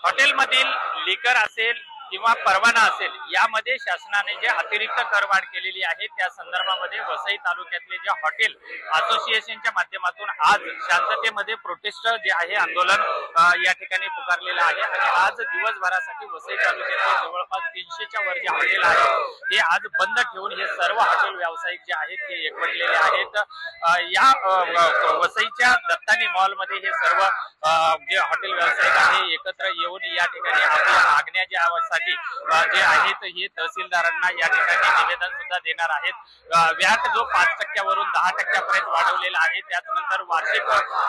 हॉटेलमधील लिकर असेल किंवा परवाना असेल यामध्ये शासनाने जे अतिरिक्त करवाढ केलेली आहे त्या संदर्भामध्ये वसई तालुक्यातले जे हॉटेल असोसिएशनच्या माध्यमातून आज शांततेमध्ये प्रोटेस्ट जे आहे आंदोलन या ठिकाणी पुकारलेलं आहे आणि आज दिवसभरासाठी वसई तालुक्यातले जवळपास 300च्या वर जे हॉटेल आहेत हे आज बंद ठेवून हे सर्व हॉटेल व्यावसायिक जे आहेत ते एकवटलेले आहेत। या वसईच्या दत्तानी मॉल मध्ये हे सर्व जे हॉटेल व्यावसायिक आहे एकत्र येऊन या ठिकाणी आपल्या मागण्या ज्या जे आहेत हे तहसीलदारांना या ठिकाणी निवेदन सुद्धा देणार आहेत। व्याट जो 5% वरून 10% पर्यंत वाढवलेला आहे, त्यानंतर वार्षिक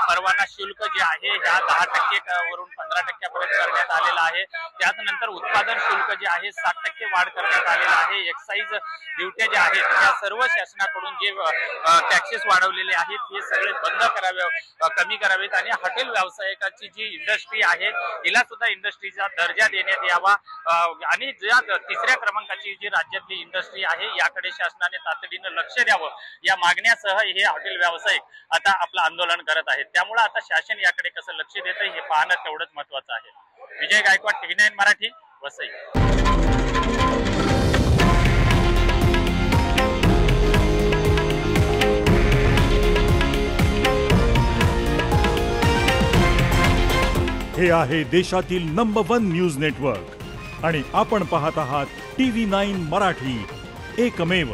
परवाना शुल्क जे आहे ह्या 10% वरून 15% पर्यंत करण्यात आलेला आहे। त्यानंतर उत्पादन शुल्क जे आहे 7% वाढ करण्यात आलेला आहे। एक्साइज ड्युट्या ज्या आहेत त्या सर्व शासनाकडून जे टॅक्सेस वाढवलेले आहेत हे सगळे बंद करावे, कमी करावेत आणि हॉटेल व्यावसायिकाची जी इंडस्ट्री आहे हिला सुद्धा इंडस्ट्रीचा दर्जा देण्यात यावा आणि ज्या तिसऱ्या क्रमांकाची जी राज्यातली इंडस्ट्री आहे याकडे शासनाने तातडीने लक्ष द्यावं या मागण्यासह हे हॉटेल व्यावसायिक आता आपलं आंदोलन करत आहेत। त्यामुळे आता शासन याकडे कसं लक्ष देतं हे पाहणं तेवढंच महत्त्वाचं आहे। विजय गायकवाड, TV9 मराठी, वसई। हे आहे देशातील नंबर 1 न्यूज नेटवर्क आणि आपण पाहत आहात TV9 मराठी, एकमेव।